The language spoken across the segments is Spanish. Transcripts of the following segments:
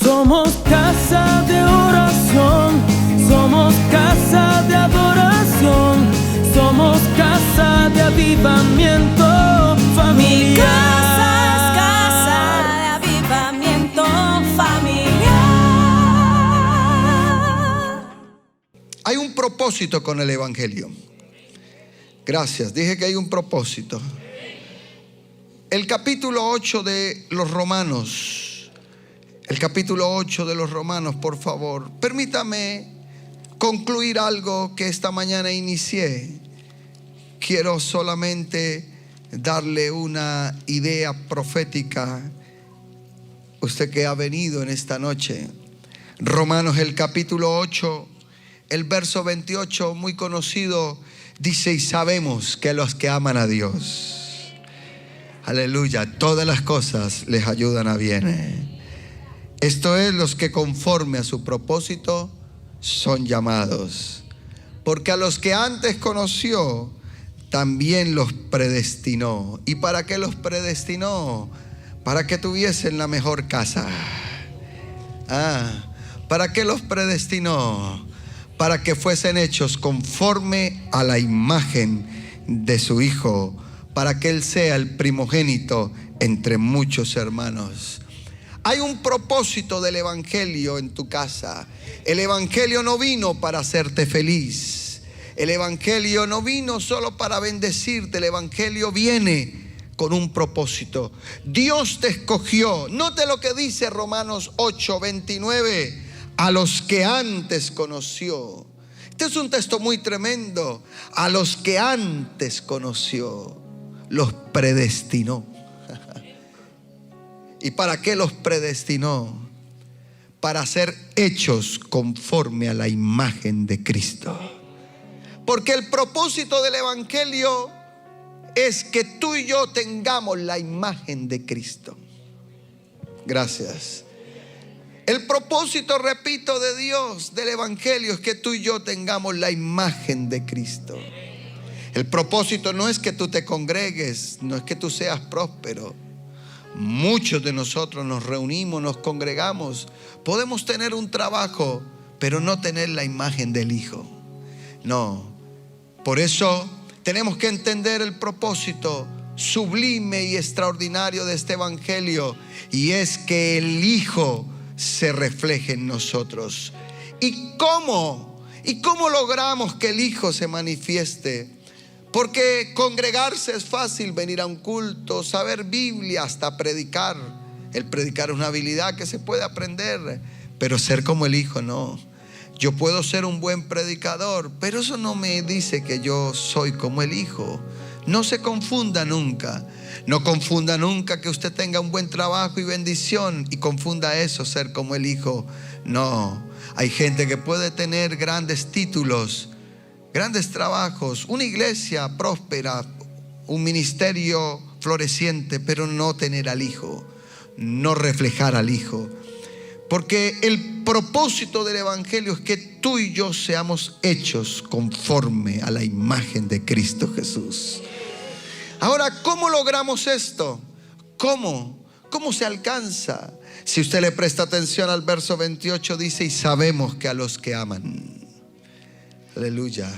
Somos casa de oración, somos casa de adoración, somos casa de avivamiento familiar. Mi casa es casa de avivamiento familiar. Hay un propósito con el evangelio. Gracias, dije que hay un propósito. El capítulo 8 de los Romanos. El capítulo 8 de los Romanos, por favor. Permítame concluir algo que esta mañana inicié. Quiero solamente darle una idea profética. Usted que ha venido en esta noche. Romanos, el capítulo 8, el verso 28, muy conocido, dice: y sabemos que los que aman a Dios, aleluya, todas las cosas les ayudan a bien. Esto es, los que conforme a su propósito son llamados. Porque a los que antes conoció, también los predestinó. ¿Y para qué los predestinó? Para que tuviesen la mejor casa. ¿Para qué los predestinó? Para que fuesen hechos conforme a la imagen de su Hijo, para que Él sea el primogénito entre muchos hermanos. Hay un propósito del evangelio en tu casa. El evangelio no vino para hacerte feliz. El evangelio no vino solo para bendecirte. El evangelio viene con un propósito. Dios te escogió. Note lo que dice Romanos 8:29. A los que antes conoció. Este es un texto muy tremendo. A los que antes conoció, los predestinó. ¿Y para qué los predestinó? Para ser hechos conforme a la imagen de Cristo. Porque el propósito del evangelio es que tú y yo tengamos la imagen de Cristo. Gracias. El propósito, repito, de Dios, del evangelio, es que tú y yo tengamos la imagen de Cristo. El propósito no es que tú te congregues, no es que tú seas próspero. Muchos de nosotros nos reunimos, nos congregamos. Podemos tener un trabajo, pero no tener la imagen del Hijo. No. Por eso tenemos que entender el propósito sublime y extraordinario de este evangelio. Y es que el Hijo se refleje en nosotros. ¿Y cómo? ¿Y cómo logramos que el Hijo se manifieste? Porque congregarse es fácil, venir a un culto, saber Biblia, hasta predicar. El predicar es una habilidad que se puede aprender, pero ser como el Hijo no. Yo puedo ser un buen predicador, pero eso no me dice que yo soy como el Hijo. No se confunda nunca. No confunda nunca que usted tenga un buen trabajo y bendición y confunda eso, ser como el Hijo. No, hay gente que puede tener grandes títulos, grandes trabajos, una iglesia próspera, un ministerio floreciente, pero no tener al Hijo, no reflejar al Hijo. Porque el propósito del evangelio es que tú y yo seamos hechos conforme a la imagen de Cristo Jesús. Ahora, ¿cómo logramos esto? ¿Cómo? ¿Cómo se alcanza? Si usted le presta atención al verso 28, dice: y sabemos que a los que aman. Aleluya.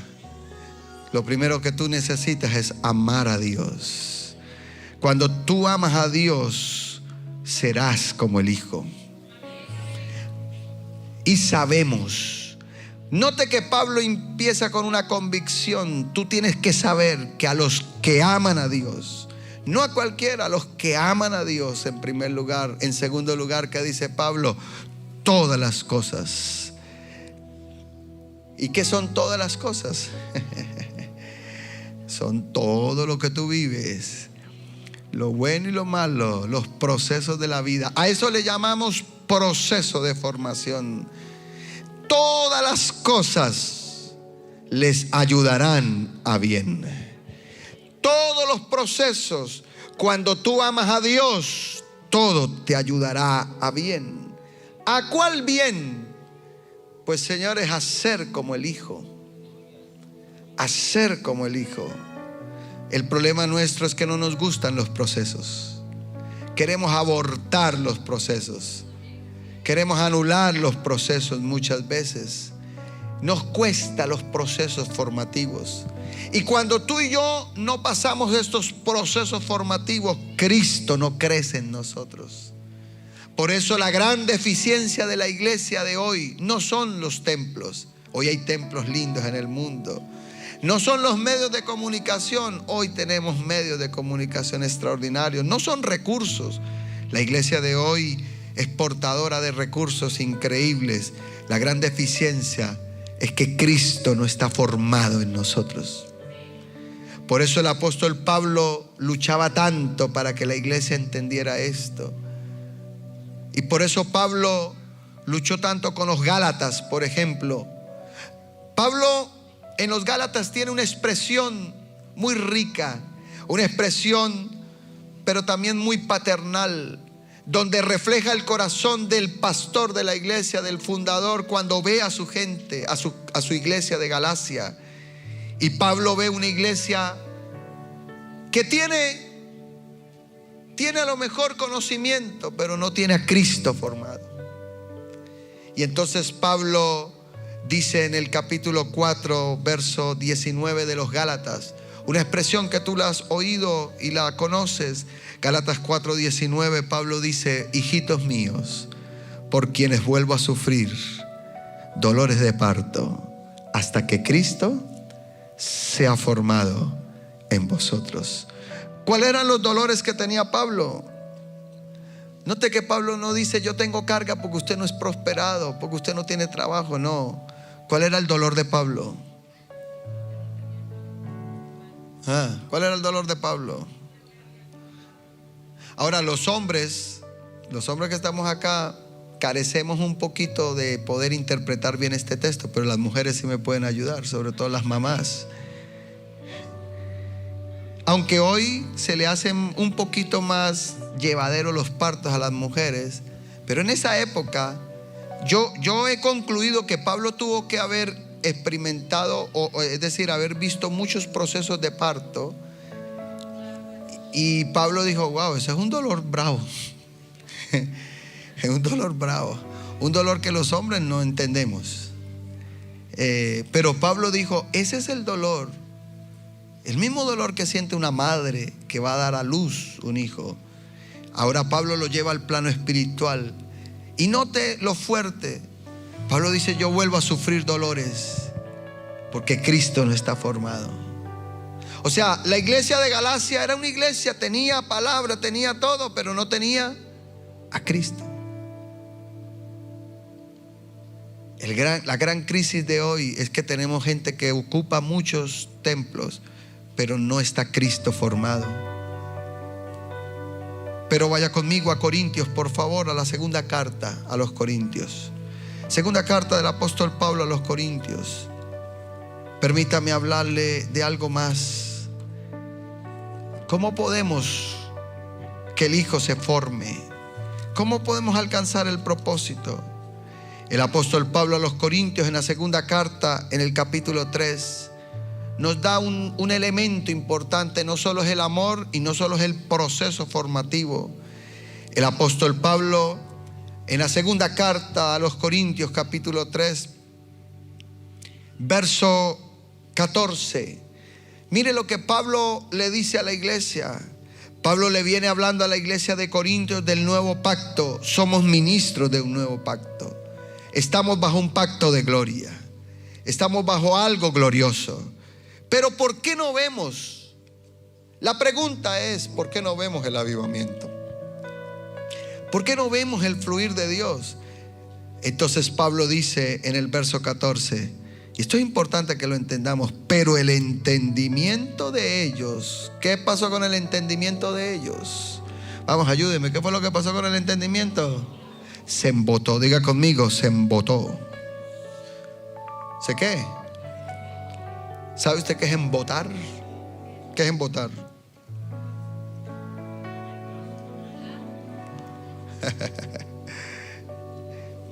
Lo primero que tú necesitas es amar a Dios. Cuando tú amas a Dios, serás como el Hijo. Y sabemos. Note que Pablo empieza con una convicción. Tú tienes que saber que a los que aman a Dios, no a cualquiera, a los que aman a Dios en primer lugar. En segundo lugar, ¿qué dice Pablo? Todas las cosas. ¿Y qué son todas las cosas? Son todo lo que tú vives, lo bueno y lo malo, los procesos de la vida. A eso le llamamos proceso de formación. Todas las cosas les ayudarán a bien. Todos los procesos, cuando tú amas a Dios, todo te ayudará a bien. ¿A cuál bien? Pues, señores, a ser como el Hijo. A ser como el Hijo. El problema nuestro es que no nos gustan los procesos. Queremos abortar los procesos. Queremos anular los procesos muchas veces. Nos cuesta los procesos formativos. Y cuando tú y yo no pasamos estos procesos formativos, Cristo no crece en nosotros. Por eso la gran deficiencia de la iglesia de hoy no son los templos. Hoy hay templos lindos en el mundo. No son los medios de comunicación. Hoy tenemos medios de comunicación extraordinarios. No son recursos. La iglesia de hoy es portadora de recursos increíbles. La gran deficiencia es que Cristo no está formado en nosotros. Por eso el apóstol Pablo luchaba tanto para que la iglesia entendiera esto. Y por eso Pablo luchó tanto con los Gálatas, por ejemplo. Pablo en los Gálatas tiene una expresión muy rica, una expresión pero también muy paternal, donde refleja el corazón del pastor de la iglesia, del fundador, cuando ve a su gente, a su iglesia de Galacia. Y Pablo ve una iglesia que tiene a lo mejor conocimiento, pero no tiene a Cristo formado. Y entonces Pablo dice en el capítulo 4, verso 19 de los Gálatas, una expresión que tú la has oído y la conoces. Gálatas 4:19, Pablo dice: hijitos míos, por quienes vuelvo a sufrir dolores de parto, hasta que Cristo sea formado en vosotros. ¿Cuáles eran los dolores que tenía Pablo? Note que Pablo no dice: yo tengo carga porque usted no es prosperado, porque usted no tiene trabajo. No. ¿Cuál era el dolor de Pablo? ¿Cuál era el dolor de Pablo? Ahora los hombres que estamos acá carecemos un poquito de poder interpretar bien este texto, pero las mujeres sí me pueden ayudar, sobre todo las mamás. Aunque hoy se le hacen un poquito más llevaderos los partos a las mujeres, pero en esa época yo he concluido que Pablo tuvo que haber experimentado, es decir, haber visto muchos procesos de parto. Y Pablo dijo: wow, ese es un dolor bravo. Es un dolor bravo, un dolor que los hombres no entendemos. Pero Pablo dijo: ese es el dolor, el mismo dolor que siente una madre que va a dar a luz un hijo. Ahora Pablo lo lleva al plano espiritual. Y note lo fuerte. Pablo dice: yo vuelvo a sufrir dolores porque Cristo no está formado. O sea, la iglesia de Galacia era una iglesia, tenía palabra, tenía todo, pero no tenía a Cristo. La gran crisis de hoy es que tenemos gente que ocupa muchos templos, pero no está Cristo formado. Pero vaya conmigo a Corintios, por favor, a la segunda carta a los Corintios. Segunda carta del apóstol Pablo a los Corintios. Permítame hablarle de algo más. ¿Cómo podemos que el Hijo se forme? ¿Cómo podemos alcanzar el propósito? El apóstol Pablo a los Corintios, en la segunda carta, en el capítulo 3, nos da un elemento importante. No solo es el amor y no solo es el proceso formativo. El apóstol Pablo, en la segunda carta a los Corintios, capítulo 3, verso 14. Mire lo que Pablo le dice a la iglesia. Pablo le viene hablando a la iglesia de Corintios del nuevo pacto. Somos ministros de un nuevo pacto. Estamos bajo un pacto de gloria. Estamos bajo algo glorioso. Pero ¿por qué no vemos? La pregunta es: ¿por qué no vemos el avivamiento? ¿Por qué no vemos el fluir de Dios? Entonces Pablo dice en el verso 14, y esto es importante que lo entendamos: pero el entendimiento de ellos. ¿Qué pasó con el entendimiento de ellos? Vamos, ayúdenme. ¿Qué fue lo que pasó con el entendimiento? Se embotó. Diga conmigo: se embotó. ¿Sé qué? ¿Sabe usted qué es embotar? ¿Qué es embotar?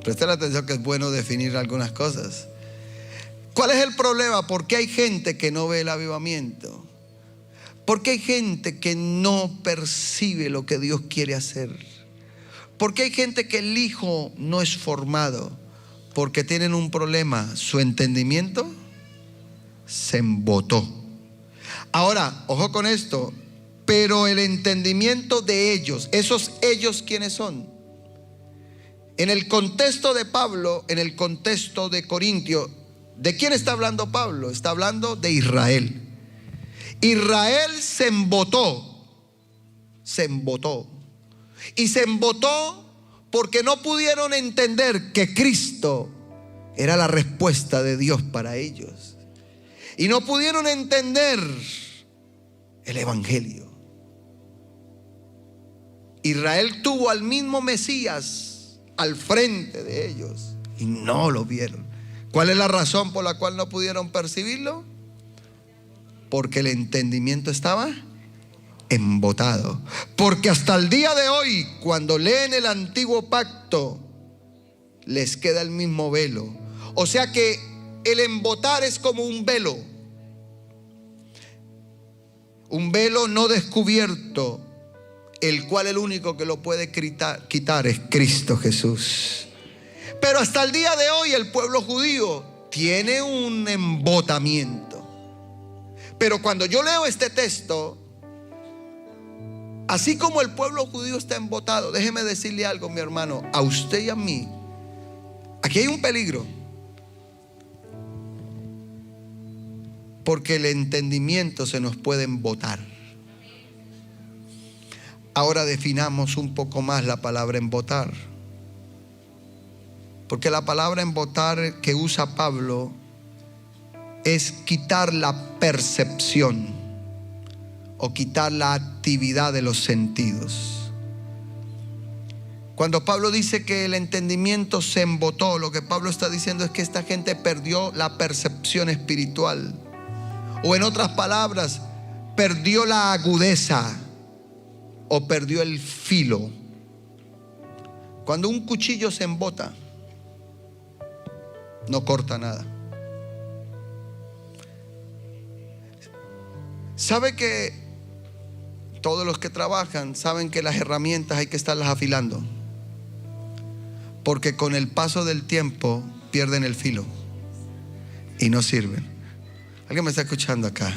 Preste la atención, que es bueno definir algunas cosas. ¿Cuál es el problema? ¿Por qué hay gente que no ve el avivamiento? ¿Por qué hay gente que no percibe lo que Dios quiere hacer? ¿Por qué hay gente que el hijo no es formado? Porque tienen un problema, su entendimiento se embotó. Ahora, ojo con esto, pero el entendimiento de ellos, esos ellos, ¿quiénes son? En el contexto de Pablo, en el contexto de Corintio, ¿de quién está hablando Pablo? Está hablando de Israel. Israel se embotó. Y se embotó porque no pudieron entender que Cristo era la respuesta de Dios para ellos. Y no pudieron entender el evangelio. Israel tuvo al mismo Mesías al frente de ellos y no lo vieron. ¿Cuál es la razón por la cual no pudieron percibirlo? Porque el entendimiento estaba embotado. Porque hasta el día de hoy, cuando leen el antiguo pacto, les queda el mismo velo. O sea que el embotar es como un velo no descubierto, el cual el único que lo puede quitar es Cristo Jesús. Pero hasta el día de hoy el pueblo judío tiene un embotamiento. Pero cuando yo leo este texto, así como el pueblo judío está embotado, déjeme decirle algo, mi hermano, a usted y a mí, aquí hay un peligro. Porque el entendimiento se nos puede embotar. Ahora definamos un poco más la palabra embotar. Porque la palabra embotar que usa Pablo es quitar la percepción o quitar la actividad de los sentidos. Cuando Pablo dice que el entendimiento se embotó, lo que Pablo está diciendo es que esta gente perdió la percepción espiritual. O en otras palabras, perdió la agudeza o perdió el filo. Cuando un cuchillo se embota, no corta nada. ¿Sabe que todos los que trabajan saben que las herramientas hay que estarlas afilando? Porque con el paso del tiempo pierden el filo y no sirven. ¿Alguien me está escuchando acá?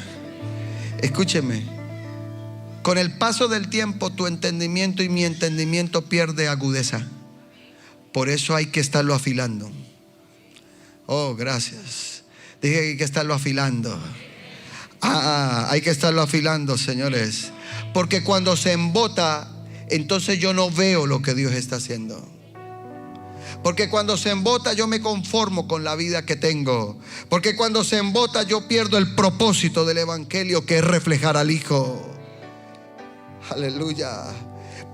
Escúcheme. Con el paso del tiempo tu entendimiento y mi entendimiento pierde agudeza. Por eso hay que estarlo afilando. Oh, gracias. Dije que hay que estarlo afilando. Hay que estarlo afilando, señores. Porque cuando se embota, entonces yo no veo lo que Dios está haciendo. Porque cuando se embota yo me conformo con la vida que tengo. Porque cuando se embota yo pierdo el propósito del evangelio, que es reflejar al Hijo. Aleluya.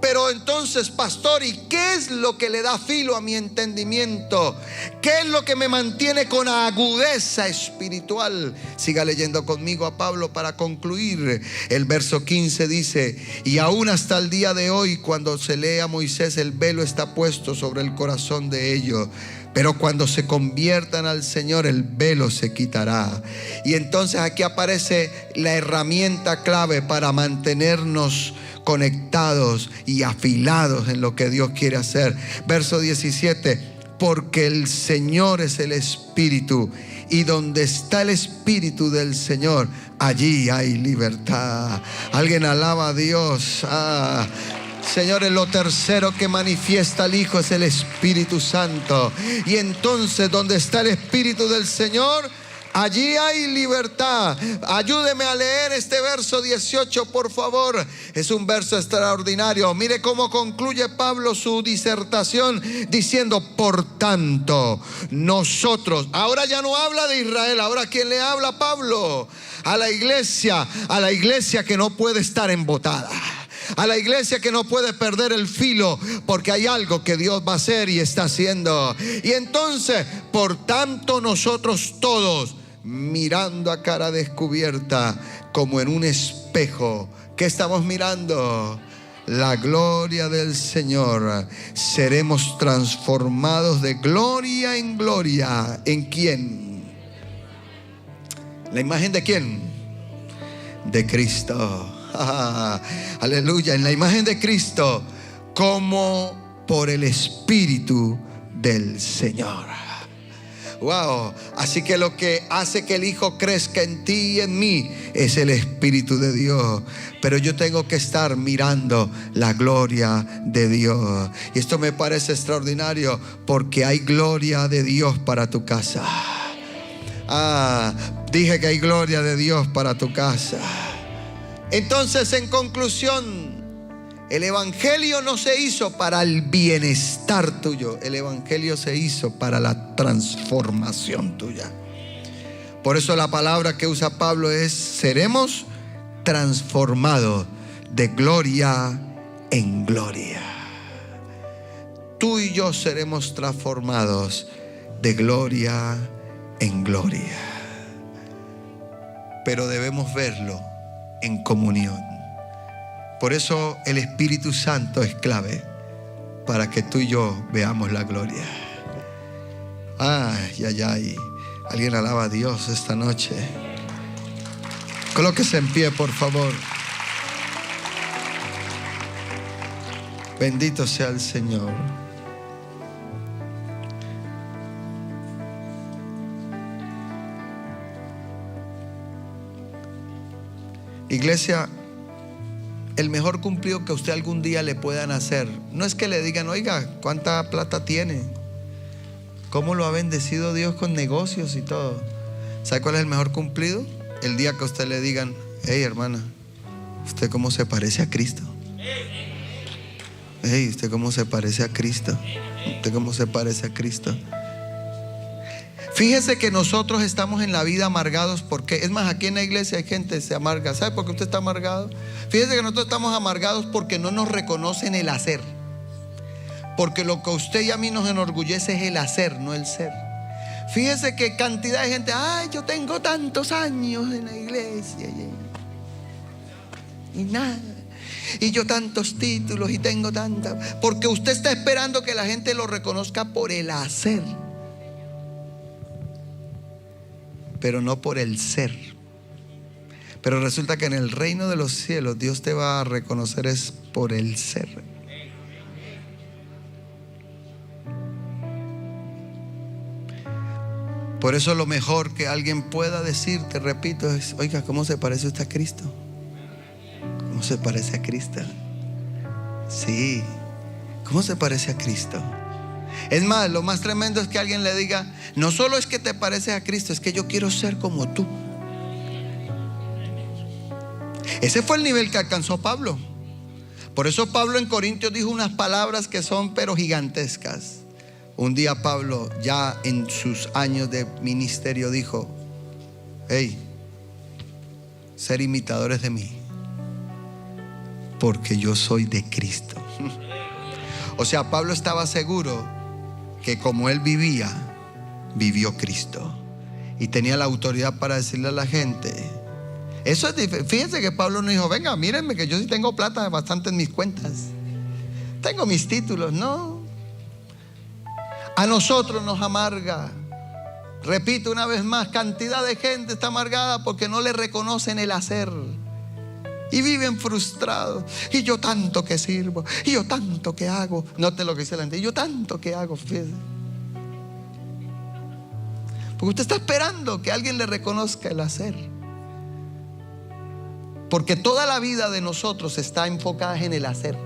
Pero entonces, pastor, ¿y qué es lo que le da filo a mi entendimiento? ¿Qué es lo que me mantiene con agudeza espiritual? Siga leyendo conmigo a Pablo para concluir. El verso 15 dice: y aún hasta el día de hoy, cuando se lee a Moisés, el velo está puesto sobre el corazón de ellos. Pero cuando se conviertan al Señor, el velo se quitará. Y entonces aquí aparece la herramienta clave para mantenernos conectados y afilados en lo que Dios quiere hacer. Verso 17: porque el Señor es el Espíritu, y donde está el Espíritu del Señor, allí hay libertad. Alguien alaba a Dios. Señores, lo tercero que manifiesta el Hijo es el Espíritu Santo. Y entonces, donde está el Espíritu del Señor, allí hay libertad. Ayúdeme a leer este verso 18, por favor. Es un verso extraordinario. Mire cómo concluye Pablo su disertación diciendo: por tanto, nosotros. Ahora ya no habla de Israel. Ahora, ¿quién le habla? Pablo. A la iglesia que no puede estar embotada. A la iglesia que no puede perder el filo, porque hay algo que Dios va a hacer y está haciendo. Y entonces, por tanto, nosotros todos, mirando a cara descubierta, como en un espejo, ¿qué estamos mirando? La gloria del Señor. Seremos transformados de gloria en gloria. ¿En quién? ¿La imagen de quién? De Cristo. Aleluya. En la imagen de Cristo, como por el Espíritu del Señor. Wow. Así que lo que hace que el Hijo crezca en ti y en mí es el Espíritu de Dios. Pero yo tengo que estar mirando la gloria de Dios. Y esto me parece extraordinario porque hay gloria de Dios para tu casa. Dije que hay gloria de Dios para tu casa. Entonces, en conclusión, el Evangelio no se hizo para el bienestar tuyo. El Evangelio se hizo para la transformación tuya. Por eso la palabra que usa Pablo es: seremos transformados de gloria en gloria. Tú y yo seremos transformados de gloria en gloria. Pero debemos verlo en comunión. Por eso el Espíritu Santo es clave para que tú y yo veamos la gloria. Ay, ay, ay. Alguien alaba a Dios esta noche. Colóquese en pie, por favor. Bendito sea el Señor. Iglesia, el mejor cumplido que a usted algún día le puedan hacer no es que le digan: oiga, ¿cuánta plata tiene? ¿Cómo lo ha bendecido Dios con negocios y todo? ¿Sabe cuál es el mejor cumplido? El día que a usted le digan: hey, hermana, ¿usted cómo se parece a Cristo? Hey, ¿usted cómo se parece a Cristo? ¿Usted cómo se parece a Cristo? Fíjese que nosotros estamos en la vida amargados porque, es más, aquí en la iglesia hay gente que se amarga. ¿Sabe por qué usted está amargado? Fíjese que nosotros estamos amargados porque no nos reconocen el hacer. Porque lo que a usted y a mí nos enorgullece es el hacer, no el ser. Fíjese que cantidad de gente: ay, yo tengo tantos años en la iglesia y nada, y yo tantos títulos y tengo tanta. Porque usted está esperando que la gente lo reconozca por el hacer, pero no por el ser. Pero resulta que en el reino de los cielos Dios te va a reconocer es por el ser. Por eso lo mejor que alguien pueda decir, te repito, es: oiga, ¿cómo se parece usted a Cristo? ¿Cómo se parece a Cristo? Sí, ¿cómo se parece a Cristo? Es más, lo más tremendo es que alguien le diga: no solo es que te pareces a Cristo, es que yo quiero ser como tú. Ese fue el nivel que alcanzó Pablo. Por eso Pablo en Corintios dijo unas palabras que son pero gigantescas. Un día Pablo, ya en sus años de ministerio, dijo: hey, ser imitadores de mí, porque yo soy de Cristo. O sea, Pablo estaba seguro que como él vivía, vivió Cristo. Y tenía la autoridad para decirle a la gente. Eso es diferente. Fíjense que Pablo no dijo: venga, mírenme que yo sí tengo plata bastante en mis cuentas, tengo mis títulos. No. A nosotros nos amarga. Repito una vez más, cantidad de gente está amargada porque no le reconocen el hacer. Y viven frustrados. Y yo tanto que sirvo, y yo tanto que hago. Note lo que dice la gente: y yo tanto que hago. Fíjese. Porque usted está esperando que alguien le reconozca el hacer. Porque toda la vida de nosotros está enfocada en el hacer.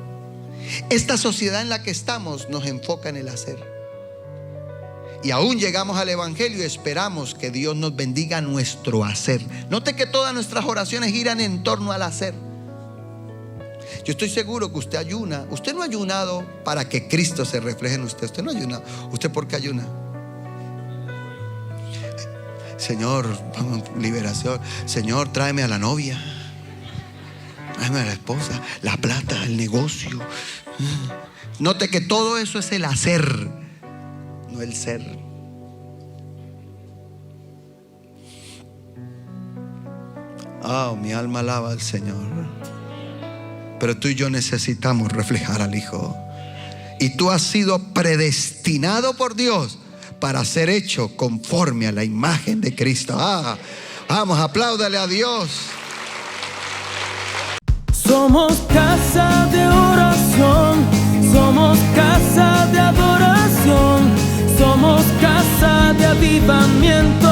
Esta sociedad en la que estamos nos enfoca en el hacer. Y aún llegamos al Evangelio y esperamos que Dios nos bendiga nuestro hacer. Note que todas nuestras oraciones giran en torno al hacer. Yo estoy seguro que usted ayuna. Usted no ha ayunado para que Cristo se refleje en usted. Usted no ha ayunado. ¿Usted por qué ayuna? Señor, vamos, liberación. Señor, tráeme a la novia, tráeme a la esposa, la plata, el negocio. Note que todo eso es el hacer, no el ser. Oh, mi alma alaba al Señor. Pero tú y yo necesitamos reflejar al Hijo. Y tú has sido predestinado por Dios para ser hecho conforme a la imagen de Cristo. Vamos, apláudale a Dios. Somos casa de oración. Somos casa de adoración, somos casa de avivamiento.